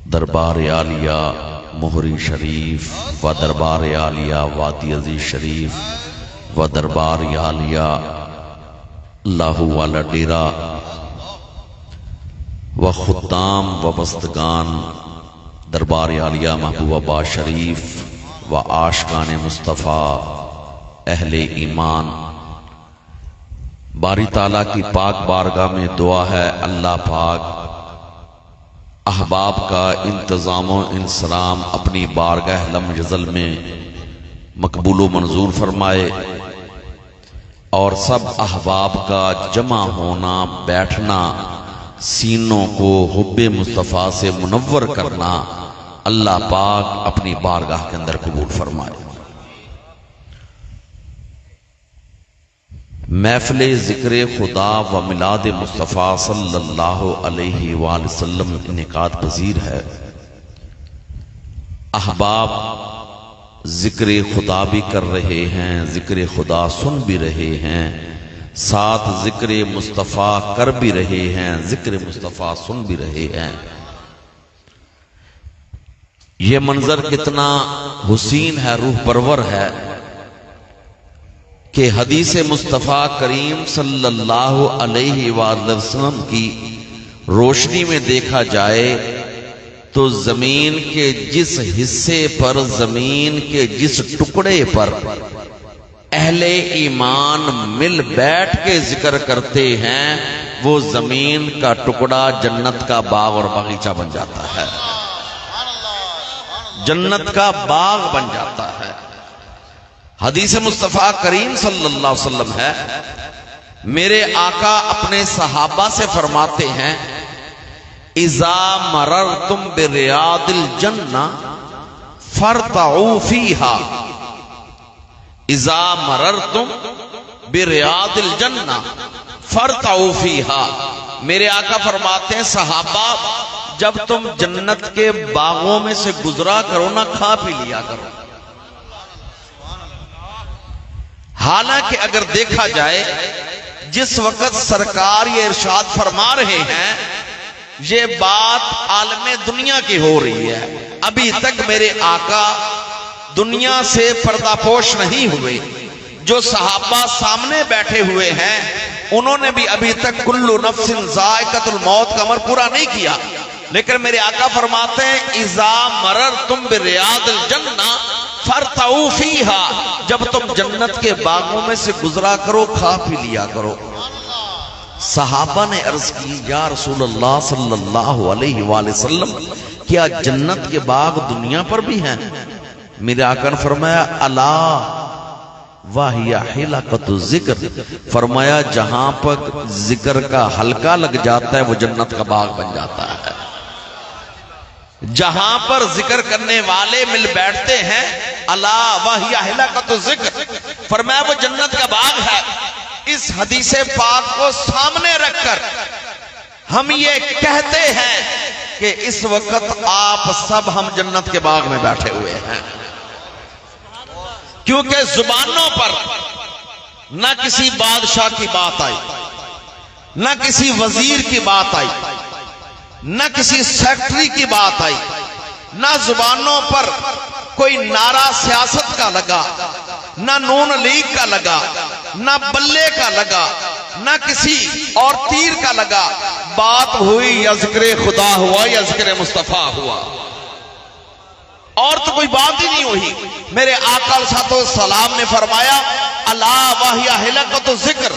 دربار عالیہ مہری شریف و دربار عالیہ وادی عزیز شریف و دربار عالیہ لاہو والا ڈیرہ و خدام و بستگان دربار عالیہ محبوب آباد شریف و عاشقان مصطفیٰ اہل ایمان، باری تعالیٰ کی پاک بارگاہ میں دعا ہے اللہ پاک احباب کا انتظام و انسلام اپنی بارگاہ لم یزل میں مقبول و منظور فرمائے، اور سب احباب کا جمع ہونا بیٹھنا سینوں کو حب مصطفیٰ سے منور کرنا اللہ پاک اپنی بارگاہ کے اندر قبول فرمائے۔ محفل ذکر خدا و میلاد مصطفیٰ صلی اللہ علیہ وآلہ وسلم انعقاد پذیر ہے۔ احباب ذکر خدا بھی کر رہے ہیں، ذکر خدا سن بھی رہے ہیں، ساتھ ذکر مصطفیٰ کر بھی رہے ہیں، ذکر مصطفیٰ سن بھی رہے ہیں۔ یہ منظر کتنا حسین ہے، روح پرور ہے کہ حدیث مصطفیٰ کریم صلی اللہ علیہ وآلہ وسلم کی روشنی میں دیکھا جائے تو زمین کے جس حصے پر، زمین کے جس ٹکڑے پر اہل ایمان مل بیٹھ کے ذکر کرتے ہیں وہ زمین کا ٹکڑا جنت کا باغ اور باغیچہ بن جاتا ہے، جنت کا باغ بن جاتا ہے۔ حدیث مصطفیٰ کریم صلی اللہ علیہ وسلم ہے، میرے آقا اپنے صحابہ سے فرماتے ہیں اذا مررتم بریاض الجنہ فارتعوا فیہا، اذا مررتم بریاض الجنہ فارتعوا فیہا۔ میرے آقا فرماتے ہیں صحابہ جب تم جنت کے باغوں میں سے گزرا کرو نا، کھا پی لیا کرو۔ حالانکہ اگر دیکھا جائے جس وقت سرکار یہ ارشاد فرما رہے ہیں یہ بات عالم دنیا کی ہو رہی ہے، ابھی تک میرے آقا دنیا سے پردہ پوش نہیں ہوئے، جو صحابہ سامنے بیٹھے ہوئے ہیں انہوں نے بھی ابھی تک کل نفس ذائقۃ الموت کا امر پورا نہیں کیا، لیکن میرے آقا فرماتے ہیں اذا مررتم بریاض الجنہ فارتعوا فیہا، جب تم جنت کے باغوں میں سے گزرا کرو کھا پی لیا کرو۔ صحابہ نے عرض کی یا رسول اللہ صلی اللہ علیہ وآلہ وسلم کیا جنت کے باغ دنیا پر بھی ہیں؟ میرے آقا نے فرمایا الا وہی حلقۃ الذکر، فرمایا جہاں پر ذکر کا حلقہ لگ جاتا ہے وہ جنت کا باغ بن جاتا ہے۔ جہاں پر ذکر کرنے والے مل بیٹھتے ہیں الا وہی حلقۃ الذکر، فرمایا وہ جنت کا باغ ہے۔ اس حدیث پاک کو سامنے رکھ کر ہم یہ کہتے ہیں کہ اس وقت آپ سب ہم جنت کے باغ میں بیٹھے ہوئے ہیں، کیونکہ زبانوں پر نہ کسی بادشاہ کی بات آئی، نہ کسی وزیر کی بات آئی، نہ کسی سیکٹری کی بات آئی، نہ زبانوں پر کوئی نعرہ سیاست کا لگا، نہ نون لیگ کا لگا، نہ بلے کا لگا، نہ کسی اور تیر کا لگا، بات ہوئی یا ذکر خدا ہوا یا ذکر مصطفیٰ ہوا، اور تو کوئی بات ہی نہیں ہوئی۔ میرے آقا صلی اللہ علیہ وسلم نے فرمایا الا وہی حلقۃ الذکر،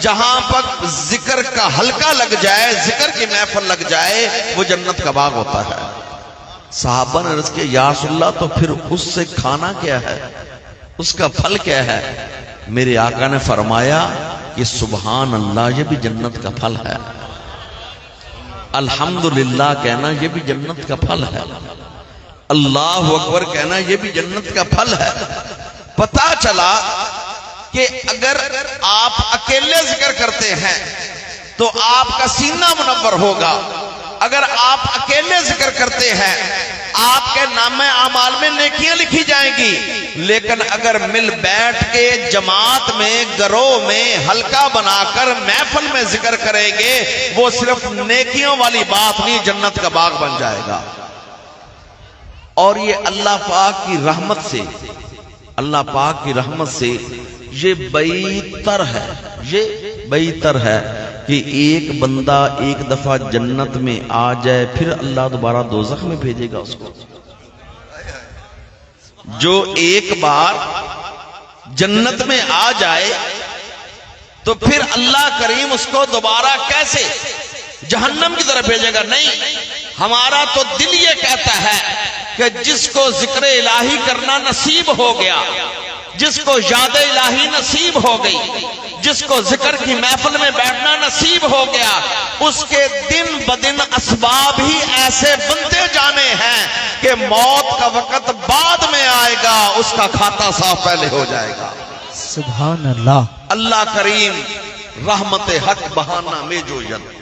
جہاں پر ذکر کا حلقہ لگ جائے، ذکر کی محفل لگ جائے وہ جنت کا باغ ہوتا ہے۔ صحابہ نے عرض کیا یا رسول اللہ تو پھر اس سے کھانا کیا ہے، اس کا پھل کیا ہے؟ میرے آقا نے فرمایا کہ سبحان اللہ یہ بھی جنت کا پھل ہے، الحمدللہ کہنا یہ بھی جنت کا پھل ہے، اللہ اکبر کہنا یہ بھی جنت کا پھل ہے۔ پتہ چلا کہ اگر آپ اکیلے ذکر کرتے ہیں تو آپ کا سینہ منور ہوگا، اگر آپ اکیلے ذکر کرتے ہیں آپ کے نام اعمال میں نیکیاں لکھی جائیں گی، لیکن اگر مل بیٹھ کے جماعت میں، گروہ میں، حلقہ بنا کر محفل میں ذکر کریں گے وہ صرف نیکیوں والی بات نہیں، جنت کا باغ بن جائے گا۔ اور یہ اللہ پاک کی رحمت سے، اللہ پاک کی رحمت سے یہ بہتر ہے، یہ بہتر ہے کہ ایک بندہ ایک دفعہ جنت میں آ جائے، پھر اللہ دوبارہ دوزخ میں بھیجے گا اس کو۔ جو ایک بار جنت میں آ جائے تو پھر اللہ کریم اس کو دوبارہ کیسے جہنم کی طرف بھیجے گا؟ نہیں، ہمارا تو دل یہ کہتا ہے کہ جس کو ذکر الہی کرنا نصیب ہو گیا، جس کو یاد الہی نصیب ہو گئی، جس کو ذکر کی محفل میں بیٹھنا نصیب ہو گیا، اس کے دن بدن اسباب ہی ایسے بنتے جانے ہیں کہ موت کا وقت بعد میں آئے گا، اس کا کھاتا صاف پہلے ہو جائے گا۔ سبحان اللہ۔ اللہ کریم رحمت حق بہانہ میں جو ید،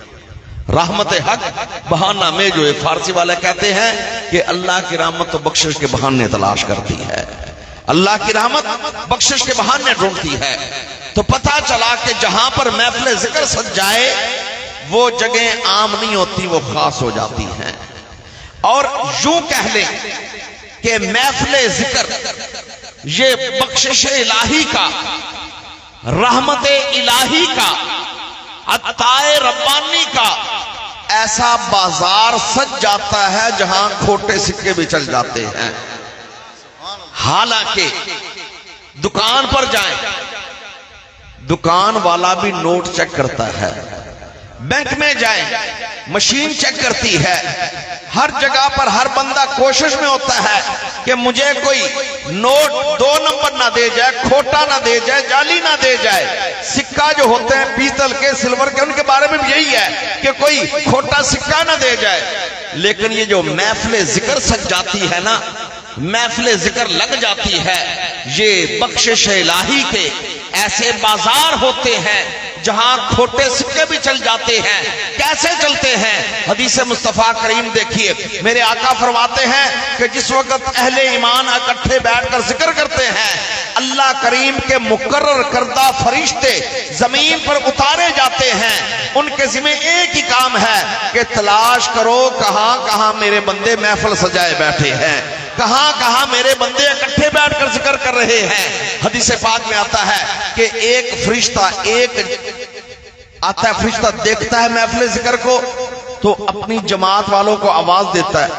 رحمت حق بہانہ میں جو، فارسی والے کہتے ہیں کہ اللہ کی رحمت تو بخشش کے بہانے تلاش کرتی ہے، اللہ کی رحمت بخشش کے بہانے ڈھونڈتی ہے۔ تو پتہ چلا کہ جہاں پر محفل ذکر سج جائے وہ جگہیں عام نہیں ہوتی، وہ خاص ہو جاتی ہیں۔ اور یوں کہہ لیں کہ محفل ذکر یہ بخشش الہی کا، رحمت الہی کا، عطا ربانی کا ایسا بازار سج جاتا ہے جہاں کھوٹے سکے بھی چل جاتے ہیں۔ حالانکہ دکان پر جائیں، دکان والا بھی نوٹ چیک کرتا ہے، بینک میں جائیں مشین چیک کرتی ہے، ہر جگہ پر ہر بندہ کوشش میں ہوتا ہے کہ مجھے کوئی نوٹ 2 نمبر نہ دے جائے، کھوٹا نہ دے جائے، جعلی نہ دے جائے۔ سکہ جو ہوتے ہیں پیتل کے، سلور کے، ان کے بارے میں بھی یہی ہے کہ کوئی کھوٹا سکہ نہ دے جائے۔ لیکن یہ جو محفل ذکر سج جاتی ہے نا، محفل ذکر لگ جاتی ہے، یہ بخشش الہی کے ایسے بازار ہوتے ہیں جہاں کھوٹے سکے بھی چل جاتے ہیں۔ کیسے چلتے ہیں؟ حدیث مصطفیٰ کریم دیکھیے، میرے آقا فرماتے ہیں کہ جس وقت اہل ایمان اکٹھے بیٹھ کر ذکر کرتے ہیں، اللہ کریم کے مقرر کردہ فرشتے زمین پر اتارے جاتے ہیں، ان کے ذمہ ایک ہی کام ہے کہ تلاش کرو کہاں کہاں میرے بندے محفل سجائے بیٹھے ہیں، کہاں کہاں میرے بندے اکٹھے بیٹھ کر ذکر کر رہے ہیں۔ حدیث پاک میں آتا ہے کہ ایک فرشتہ دیکھتا ہے محفل ذکر کو تو اپنی جماعت والوں کو آواز دیتا ہے،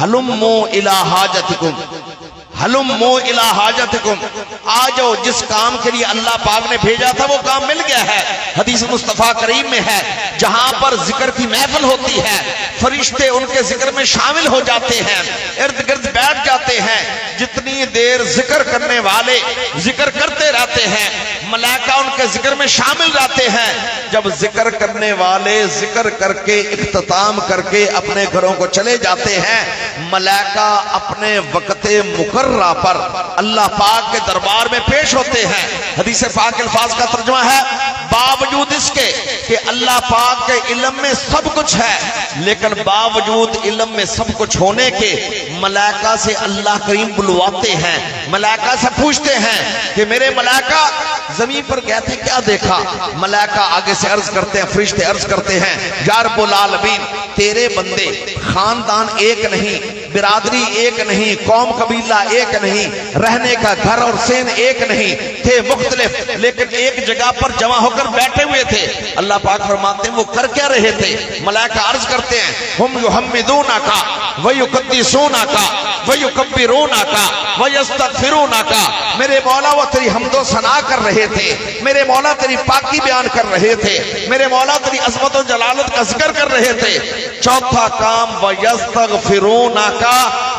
ہلموا الی حاجتکم، ہلموا الی حاجتکم، آ جاؤ، جس کام کے لیے اللہ پاک نے بھیجا تھا وہ کام مل گیا ہے۔ حدیث مصطفیٰ کریم میں ہے جہاں پر ذکر کی محفل ہوتی ہے، فرشتے ان کے ذکر میں شامل ہو جاتے ہیں، ارد گرد بیٹھ جاتے ہیں، جتنی دیر ذکر کرنے والے ذکر کرتے رہتے ہیں، ملائکہ ان کے ذکر میں شامل رہتے ہیں۔ جب ذکر کرنے والے ذکر کر کے اختتام کر کے اپنے گھروں کو چلے جاتے ہیں، ملائکہ اپنے وقت مقررہ پر اللہ پاک کے دربار میں پیش ہوتے ہیں۔ حدیث پاک الفاظ کا ترجمہ ہے، باوجود اس کے کہ اللہ پاک کے علم میں سب کچھ ہے، لیکن باوجود علم میں سب کچھ ہونے کے ملائکہ سے اللہ کریم بلواتے ہیں، ملائکہ سے پوچھتے ہیں کہ میرے ملائکہ زمین پر گئے تھے کیا دیکھا؟ ملائکہ آگے سے عرض کرتے ہیں، فرشتے عرض کرتے ہیں، یا رب العالمین، تیرے بندے خاندان ایک نہیں، برادری ایک نہیں، قوم قبیلہ ایک نہیں، رہنے کا گھر اور سین ایک نہیں، تھے مختلف لیکن ایک جگہ پر جمع ہو کر بیٹھے ہوئے تھے۔ اللہ پاک فرماتے ہیں وہ کر کیا رہے تھے؟ ملائکہ عرض کرتے ہیں، ہم یحمدونک ویقدسونک ویکبرونک ویستغفرونک، میرے مولا وہ تیری حمد و ثنا کر رہے تھے، میرے مولا تیری پاکی بیان کر رہے تھے، میرے مولا تیری عظمت و جلالت کا ذکر کر رہے تھے۔ چوتھا کام وَيَسْتَغْفِرُونَكَ،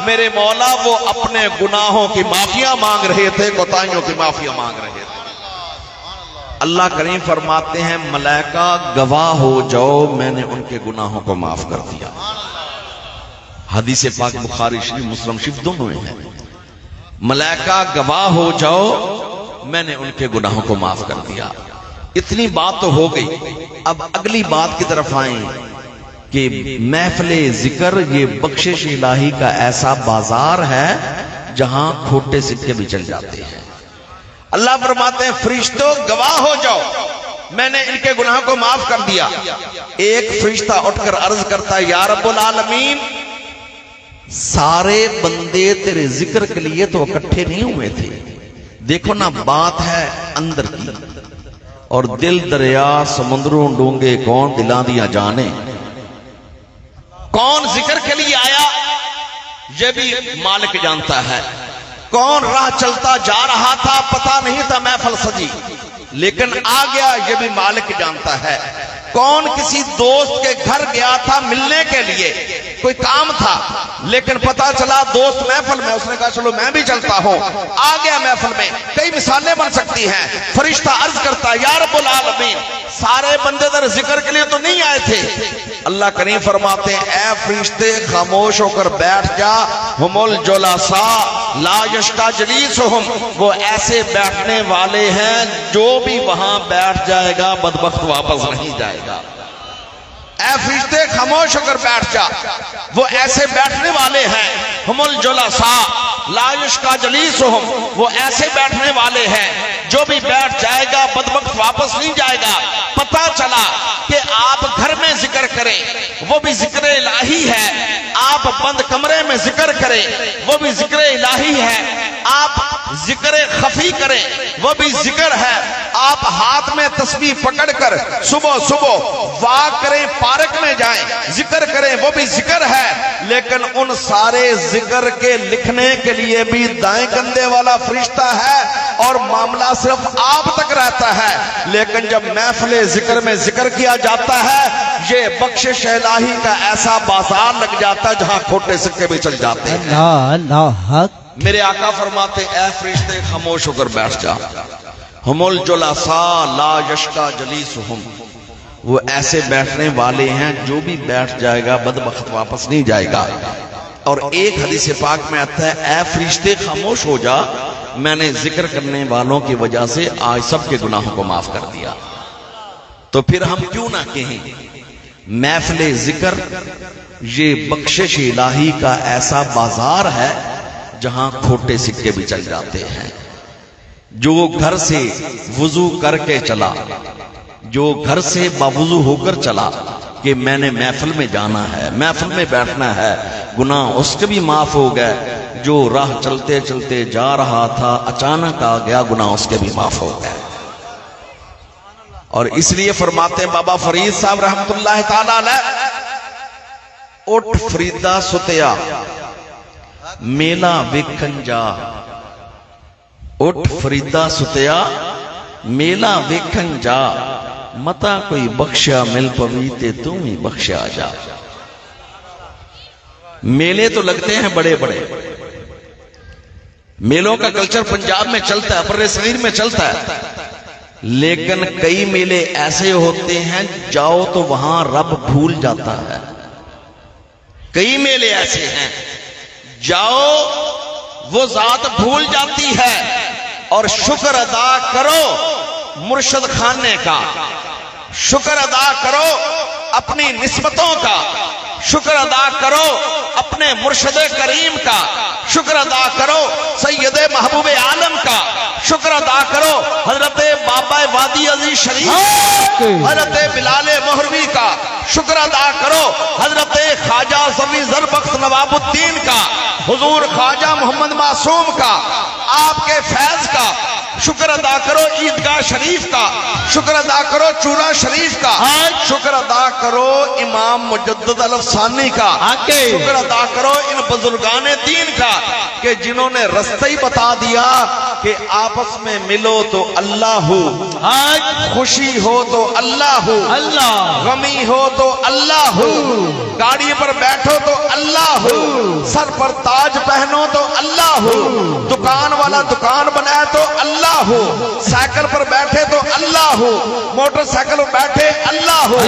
میرے مولا وہ اپنے گناہوں کی معافیاں مانگ رہے تھے، کوتاہیوں کی معافیاں مانگ رہے تھے۔ اللہ کریم فرماتے ہیں ملائکہ گواہ ہو جاؤ میں نے ان کے گناہوں کو معاف کر دیا۔ حدیث پاک بخاری شریف مسلم شریف دونوں میں ہے، ملائکہ گواہ ہو جاؤ میں نے ان کے گناہوں کو معاف کر دیا۔ اتنی بات تو ہو گئی، اب اگلی بات کی طرف آئیں کہ محفل ذکر یہ بخشش الہی کا ایسا بازار ہے جہاں کھوٹے سکے بھی چل جاتے ہیں۔ اللہ فرماتے ہیں فرشتوں گواہ ہو جاؤ میں نے ان کے گناہوں کو معاف کر دیا۔ ایک فرشتہ اٹھ کر عرض کرتا ہے، یا رب العالمین، سارے بندے تیرے ذکر کے لیے تو اکٹھے نہیں ہوئے تھے. دیکھو نا بات ہے اندر کی. اور دل دریا سمندروں ڈونگے کون دلاں دیاں جانے. کون ذکر کے لیے آیا یہ بھی مالک جانتا ہے. کون راہ چلتا جا رہا تھا پتہ نہیں تھا محفل سجی لیکن آ گیا یہ بھی مالک جانتا ہے. کون کسی دوست کے گھر گیا تھا ملنے کے لیے کوئی کام تھا لیکن پتا چلا دوست محفل میں, اس نے کہا چلو میں بھی چلتا ہوں, آ گیا محفل میں. کئی مثالیں بن سکتی ہیں. فرشتہ عرض کرتا یا رب العالمین سارے بندے در ذکر کے لیے تو نہیں آئے تھے. اللہ کریم فرماتے ہیں اے فرشتے خاموش ہو کر بیٹھ جا. ہم الجلساء لا یشقی جلیسہم, وہ ایسے بیٹھنے والے ہیں جو بھی وہاں بیٹھ جائے گا بدبخت واپس نہیں جائے گا. اے فرشتے خاموش ہو کر بیٹھ جا, وہ ایسے بیٹھنے والے ہیں. ہم الجلساء لا یشقی جلیسہم, وہ ایسے بیٹھنے والے ہیں جو بھی بیٹھ جائے گا بدبخت واپس نہیں جائے گا. پتہ چلا کہ آپ گھر میں ذکر کریں وہ بھی ذکر الہی ہے, آپ بند کمرے میں ذکر کریں وہ بھی ذکر الہی ہے, آپ ذکر خفی کریں وہ بھی ذکر ہے, آپ ہاتھ میں تسبیح پکڑ کر صبح صبح واک کریں پارک میں جائیں ذکر کریں وہ بھی ذکر ہے. لیکن ان سارے ذکر کے لکھنے کے لیے بھی دائیں کندھے والا فرشتہ ہے اور معاملہ صرف آپ تک رہتا ہے. لیکن جب محفل ذکر میں ذکر کیا جاتا ہے یہ بخشش الہی کا ایسا بازار لگ جاتا ہے جہاں کھوٹے سکے بھی چل جاتے ہیں. اللہ اللہ حق. میرے آقا فرماتے اے فرشتے خاموش ہو کر بیٹھ جا. ہم الجلساء لا یشقی جلیسہم, وہ ایسے بیٹھنے والے ہیں جو بھی بیٹھ جائے گا بدبخت واپس نہیں جائے گا. اور ایک حدیث پاک میں آتا ہے اے فرشتے خاموش ہو جا, میں نے ذکر کرنے والوں کی وجہ سے آج سب کے گناہوں کو معاف کر دیا. تو پھر ہم کیوں نہ کہیں محفل ذکر یہ بخشش الہی کا ایسا بازار ہے جہاں کھوٹے سکے بھی چل جاتے ہیں. جو گھر سے وضو کر کے چلا, جو گھر سے باوضو ہو کر چلا کہ میں نے محفل میں جانا ہے محفل میں بیٹھنا ہے, گناہ اس کے بھی معاف ہو گئے. جو راہ چلتے چلتے جا رہا تھا اچانک آ گیا گناہ اس کے بھی معاف ہو گئے. اور اس لیے فرماتے ہیں بابا فرید صاحب رحمت اللہ تعالی علیہ, اٹھ فریدا ستیا میلا ویکھن جا. اٹھ فریدا ستیا میلا ویکھن جا, متا کوئی بخشا مل پوی تے تم ہی بخشا جا. میلے تو لگتے ہیں بڑے بڑے, میلوں کا کلچر پنجاب میں چلتا ہے, بر صغیر میں چلتا ہے, لیکن کئی میلے ایسے ہوتے ہیں جاؤ تو وہاں رب بھول جاتا ہے. کئی میلے ایسے ہیں جاؤ وہ ذات بھول جاتی ہے. اور شکر ادا کرو مرشد خانے کا, شکر ادا کرو اپنی نسبتوں کا, شکر ادا کرو اپنے مرشد کریم کا, شکر ادا کرو سید محبوب عالم کا, شکر ادا کرو حضرت بابا وادی عزیز شریف حضرت بلال مہروی کا, شکر ادا کرو حضرت خواجہ صفی زربخش نواب الدین کا, حضور خواجہ محمد معصوم کا, آپ کے فیض کا, شکر ادا کرو عیدگاہ شریف کا, شکر ادا کرو چورا شریف کا, شکر ادا کرو امام مجدد الافسانی کا, شکر ادا کرو ان بزرگان دین کا کہ جنہوں نے رستہ ہی بتا دیا کہ آپس میں ملو تو اللہ ہو, خوشی ہو تو اللہ ہو, غمی ہو تو اللہ ہو, گاڑی پر بیٹھو تو اللہ ہو, سر پر تاج پہنو تو اللہ ہو, دکان والا دکان بنائے تو اللہ ہو, سائیکل پر بیٹھے تو اللہ ہو, موٹر سائیکل پر بیٹھے اللہ ہو,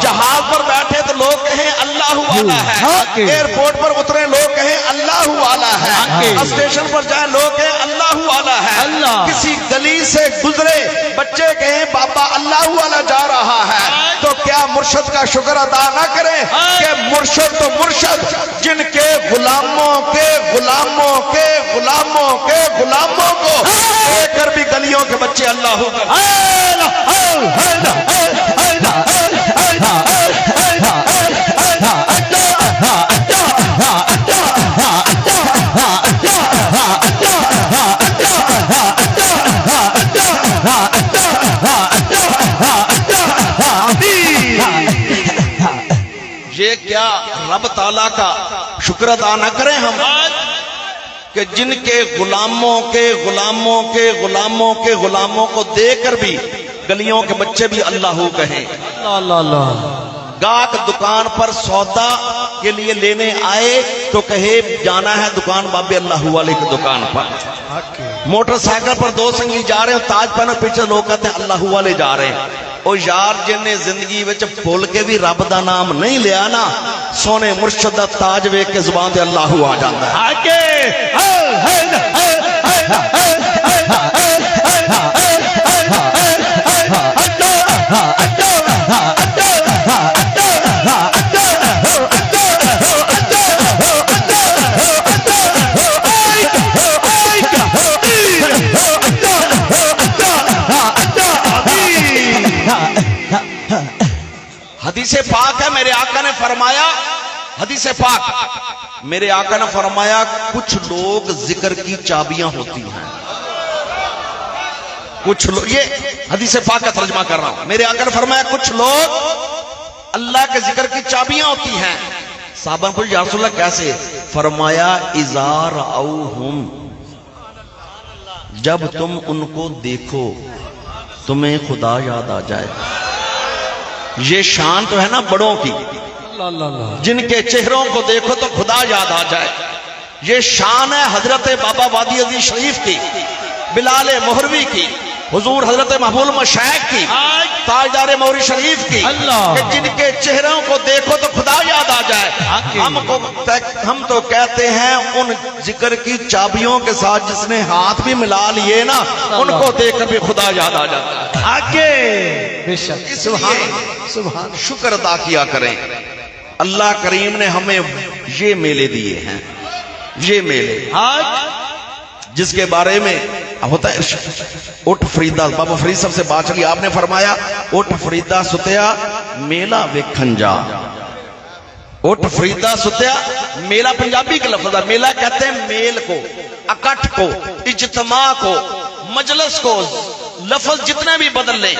جہاز پر بیٹھے تو لوگ کہیں اللہ والا ہے, ایئرپورٹ پر اترے لوگ کہیں اللہ والا ہے, اسٹیشن پر جائیں لوگ کہیں اللہ والا ہے, کسی گلی سے گزرے بچے کہیں بابا اللہ والا جا رہا ہے, تو کیا مرشد کا شکر ادا نہ کریں کہ مرشد تو مرشد جن کے غلاموں کے غلاموں کے غلاموں کے غلاموں کو دیکھ کر بھی گلیوں کے بچے اللہ ہو گئے. رب تعالیٰ کا شکر ادا نہ کریں ہم کہ جن کے غلاموں کو دے کر بھی گلیوں کے بچے بھی اللہ کہیں. اللہ اللہ. گاہک دکان پر سودا کے لیے لینے آئے تو کہے جانا ہے دکان بابے اللہ والے کی دکان پر. موٹر سائیکل پر دو سنگی جا رہے ہیں تاج پہنے پیچھے لوگ کہتے ہیں اللہ والے جا رہے ہیں. او یار جن نے زندگی وچ بھول کے بھی رب دا نام نہیں لیا نا سونے مرشد دا تاج ویکھ کے زبان تے اللہ آ جاندا ہے. حدیث پاک ہے میرے آقا نے فرمایا حدیث پاک میرے آقا نے فرمایا کچھ لوگ ذکر کی چابیاں ہوتی ہیں. کچھ لوگ یہ حدیث پاک کا ترجمہ کر رہا ہوں. میرے آقا نے فرمایا کچھ لوگ اللہ کے ذکر کی چابیاں ہوتی ہیں. صحابہ نے پوچھا یا رسول اللہ کیسے؟ فرمایا اذا رأوہم جب تم ان کو دیکھو تمہیں خدا یاد آ جائے. یہ شان تو ہے نا بڑوں کی جن کے چہروں کو دیکھو تو خدا یاد آ جائے. یہ شان ہے حضرت بابا وادی عزیز شریف کی, بلال مہروی کی, حضور حضرت محبوب مشائخ کی, تاجدار موری شریف کی کہ جن کے چہروں کو دیکھو تو خدا یاد آ جائے. ہم تو کہتے ہیں ان ذکر کی چابیوں کے ساتھ جس نے ہاتھ بھی ملا لیے نا ان کو دیکھ کر بھی خدا یاد آ جاتا ہے. سبحان شکر ادا کیا کریں. اللہ کریم نے ہمیں یہ میلے دیے ہیں, یہ میلے جس کے بارے میں ہوتا ہے اٹھ فریدہ. بابا فرید صاحب سے بات چلی, آپ نے فرمایا اٹھ فریدہ ستیا میلہ ویکھن جا. اٹھ فریدہ ستیا میلہ پنجابی کا لفظ ہے. میلہ کہتے ہیں میل کو, اکٹھ کو, اجتماع کو, مجلس کو. لفظ جتنے بھی بدل لیں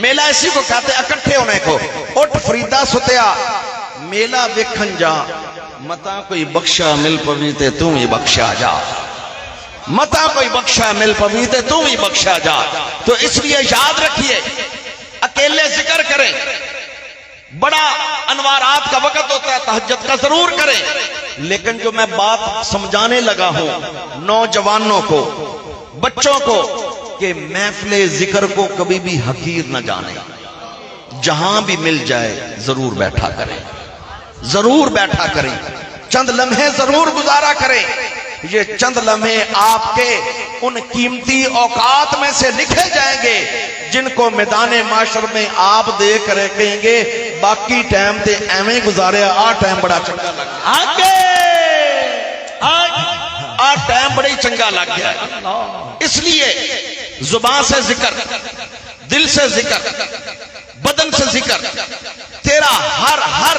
میلہ اسی کو کہتے ہیں اکٹھے ہونے کو. اٹھ فریدہ ستیا میلہ ویکھن جا متا کوئی بخشا مل پوی تے تم ہی بخشا جا. متا کوئی بخشا مل پوی تے تم ہی بخشا جا. تو اس لیے یاد رکھیے اکیلے ذکر کریں. بڑا انوارات کا وقت ہوتا ہے تہجد کا ضرور کریں, لیکن جو میں بات سمجھانے لگا ہوں نوجوانوں کو بچوں کو کہ محفل ذکر کو کبھی بھی حقیر نہ جانے. جہاں بھی مل جائے ضرور بیٹھا کریں, ضرور بیٹھا کریں, چند لمحے ضرور گزارا کریں. یہ چند لمحے آپ کے ان قیمتی اوقات میں سے لکھے جائیں گے جن کو میدان معاشر میں آپ دیکھ رہے کہیں گے باقی ٹائم تے ایویں گزارے آ ٹائم بڑا چنگا لگا, آ ٹائم بڑی چنگا لگ گیا. اس لیے زبان سے ذکر, دل سے ذکر, بدن سے ذکر, تیرا ہر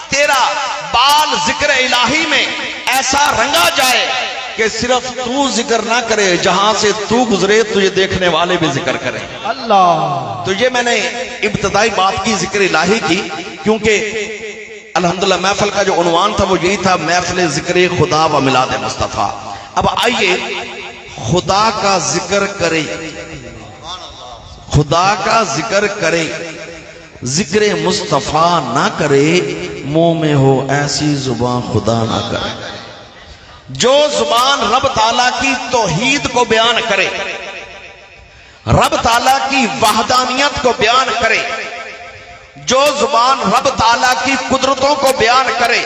تیرا بال ذکر الہی میں ایسا رنگا جائے کہ صرف تو ذکر نہ کرے, جہاں سے تو گزرے تجھے دیکھنے والے بھی ذکر کریں. اللہ. تو یہ میں نے ابتدائی بات کی ذکر الہی کی, کیونکہ الحمدللہ محفل کا جو عنوان تھا وہ یہی تھا محفل ذکر خدا و میلاد مصطفیٰ. اب آئیے خدا کا ذکر کرے, خدا کا ذکر کرے, ذکر مصطفیٰ نہ کرے, منہ میں ہو ایسی زبان خدا نہ کرے. جو زبان رب تعالیٰ کی توحید کو بیان کرے, رب تعالیٰ کی وحدانیت کو بیان کرے, جو زبان رب تعالیٰ کی قدرتوں کو بیان کرے,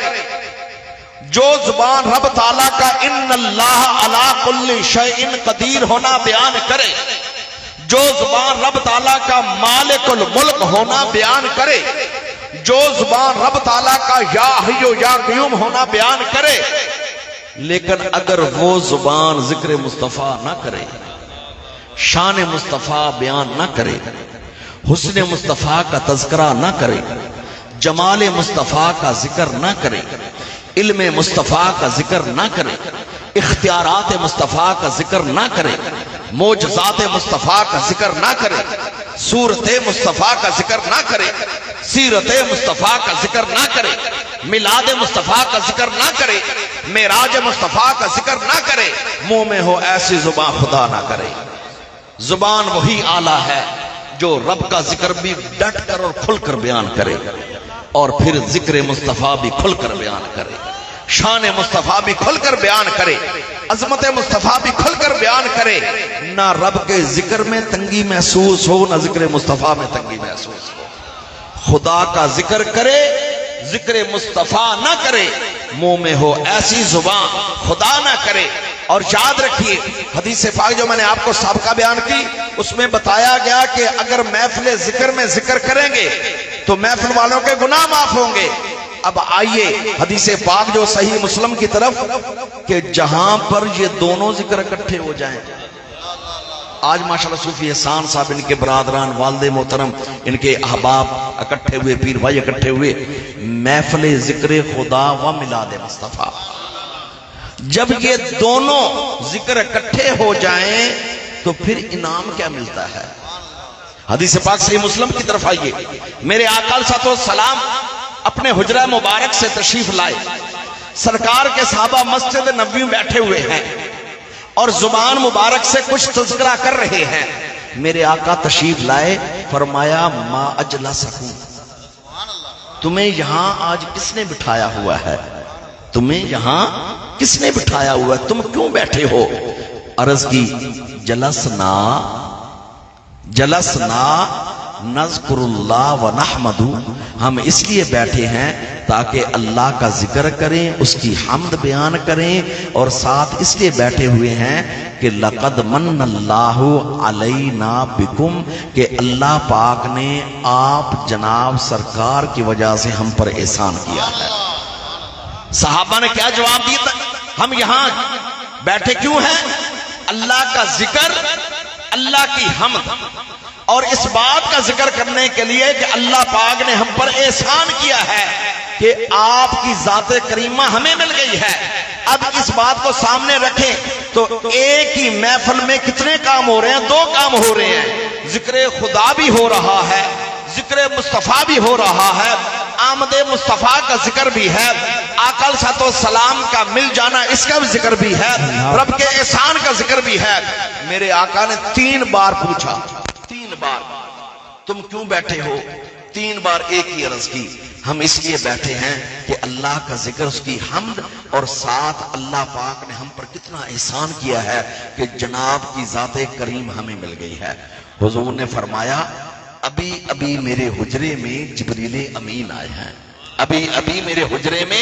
جو زبان رب تعالیٰ کا ان اللہ علی کل شیء قدیر ہونا بیان کرے, جو زبان رب تعالیٰ کا مالک الملک ہونا بیان کرے, جو زبان رب تعالیٰ کا یا حی یا قیوم ہونا بیان کرے, لیکن اگر وہ زبان ذکر مصطفیٰ نہ کرے, شان مصطفیٰ بیان نہ کرے, حسن مصطفیٰ کا تذکرہ نہ کرے, جمال مصطفیٰ کا ذکر نہ کرے, علم مصطفیٰ کا ذکر نہ کرے, اختیارات مصطفیٰ کا ذکر نہ کرے, موجزات مصطفیٰ کا ذکر نہ کرے، صورت مصطفیٰ کا ذکر نہ کرے، سیرت مصطفیٰ کا ذکر نہ کرے، میلاد مصطفیٰ کا ذکر نہ کرے، معراج مصطفیٰ کا ذکر نہ کرے، منہ میں ہو ایسی زبان خدا نہ کرے۔ زبان وہی آلہ ہے جو رب کا ذکر بھی ڈٹ کر اور کھل کر بیان کرے، اور پھر ذکر مصطفیٰ بھی کھل کر بیان کرے، شان مصطفیٰ بھی کھل کر بیان کرے، عظمت مصطفیٰ بھی کھل کر بیان کرے۔ نہ رب کے ذکر میں تنگی محسوس ہو، نہ ذکر مصطفیٰ میں تنگی محسوس ہو۔ خدا کا ذکر کرے، ذکر مصطفیٰ نہ کرے، منہ میں ہو ایسی زبان خدا نہ کرے۔ اور یاد رکھیے حدیث پاک جو میں نے آپ کو سابقہ بیان کی، اس میں بتایا گیا کہ اگر محفل ذکر میں ذکر کریں گے تو محفل والوں کے گناہ معاف ہوں گے۔ اب آئیے حدیث پاک جو صحیح مسلم کی طرف، کہ جہاں پر یہ دونوں ذکر اکٹھے ہو جائیں۔ آج ماشاءاللہ صوفی احسان صاحب، ان کے برادران، والد محترم، ان کے احباب اکٹھے ہوئے، پیر بھائی اکٹھے ہوئے، محفل ذکر خدا و میلاد مصطفیٰ۔ جب یہ دونوں ذکر اکٹھے ہو جائیں تو پھر انعام کیا ملتا ہے؟ حدیث پاک صحیح مسلم کی طرف آئیے۔ میرے آقا علیہ الصلوۃ والسلام اپنے حجرہ مبارک سے تشریف لائے، سرکار کے صحابہ مسجد نبوی میں بیٹھے ہوئے ہیں اور زبان مبارک سے کچھ تذکرہ کر رہے ہیں۔ میرے آقا تشریف لائے، فرمایا ما اجلسکم، تمہیں یہاں آج کس نے بٹھایا ہوا ہے؟ تمہیں یہاں کس نے بٹھایا ہوا ہے؟ تم کیوں بیٹھے ہو؟ عرض کی جلسنا نذکر اللہ و نحمدہ، ہم اس لیے بیٹھے ہیں تاکہ اللہ کا ذکر کریں، اس کی حمد بیان کریں، اور ساتھ اس لیے بیٹھے ہوئے ہیں کہ لقد من اللہ علینا بکم، کہ اللہ پاک نے آپ جناب سرکار کی وجہ سے ہم پر احسان کیا ہے۔ صحابہ نے کیا جواب دیا تھا؟ ہم یہاں بیٹھے کیوں ہیں؟ اللہ کا ذکر، اللہ کی حمد، اور اس بات کا ذکر کرنے کے لیے کہ اللہ پاک نے ہم پر احسان کیا ہے کہ آپ کی ذات کریمہ ہمیں مل گئی ہے۔ اب اس بات کو سامنے رکھیں تو ایک ہی محفل میں کتنے کام ہو رہے ہیں؟ دو کام ہو رہے ہیں، ذکر خدا بھی ہو رہا ہے، ذکر مصطفیٰ بھی ہو رہا ہے، آمد مصطفیٰ کا ذکر بھی ہے، آقا علیہ الصلوۃ والسلام کا مل جانا اس کا بھی ذکر بھی ہے، رب کے احسان کا ذکر بھی ہے۔ میرے آقا نے 3 بار پوچھا، 3 بار تم کیوں بیٹھے ہو؟ 3 بار ایک ہی عرض کی، ہم اس لیے بیٹھے ہیں کہ اللہ کا ذکر، اس کی حمد، اور ساتھ اللہ پاک نے ہم پر کتنا احسان کیا ہے کہ جناب کی ذات کریم ہمیں مل گئی ہے۔ حضور نے فرمایا ابھی ابھی میرے حجرے میں جبریل امین آئے ہیں، ابھی میرے حجرے میں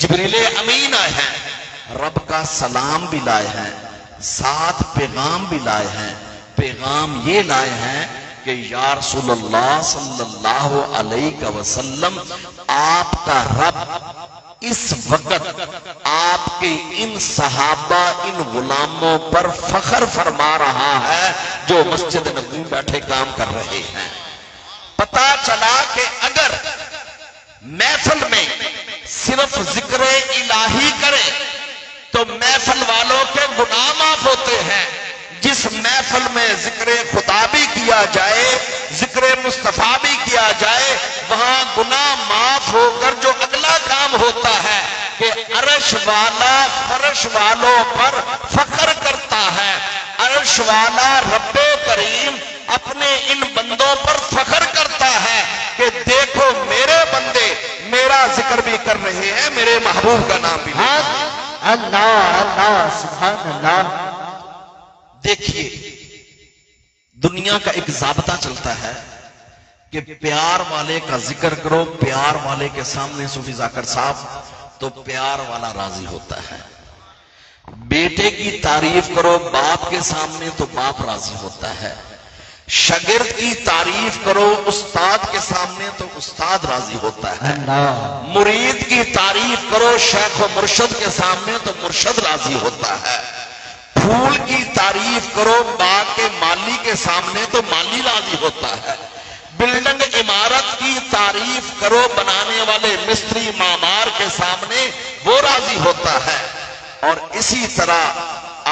جبریل امین آئے ہیں، رب کا سلام بھی لائے ہیں، ساتھ پیغام بھی لائے ہیں۔ پیغام یہ لائے ہیں کہ یا رسول اللہ صلی اللہ علیہ وسلم، آپ کا رب اس وقت آپ کے ان صحابہ، ان غلاموں پر فخر فرما رہا ہے جو مسجد نبوی بیٹھے کام کر رہے ہیں۔ پتا چلا کہ اگر محفل میں صرف ذکر الہی کرے تو محفل والوں کے گناہ معاف ہوتے ہیں۔ جس محفل میں ذکر خدا بھی کیا جائے، ذکر مصطفیٰ بھی کیا جائے، وہاں گناہ معاف ہو کر جو اگلا کام ہوتا ہے کہ عرش والا فرش والوں پر فخر کرتا ہے، عرش والا رب کریم اپنے ان بندوں پر فخر کرتا ہے کہ دیکھو میرے بندے میرا ذکر بھی کر رہے ہیں، میرے محبوب کا نام بھی لے رہے ہیں۔ اللہ سبحان اللہ۔ دیکھیے دنیا کا ایک ضابطہ چلتا ہے کہ پیار والے کا ذکر کرو، پیار والے کے سامنے صوفی ذاکر صاحب، تو پیار والا راضی ہوتا ہے۔ بیٹے کی تعریف کرو باپ کے سامنے تو باپ راضی ہوتا ہے۔ شاگرد کی تعریف کرو استاد کے سامنے تو استاد راضی ہوتا ہے۔ مرید کی تعریف کرو شیخ و مرشد کے سامنے تو مرشد راضی ہوتا ہے۔ پھول کی تعریف کرو باغ کے مالی کے سامنے تو مالی راضی ہوتا ہے۔ بلڈنگ عمارت کی تعریف کرو بنانے والے مستری معمار کے سامنے، وہ راضی ہوتا ہے۔ اور اسی طرح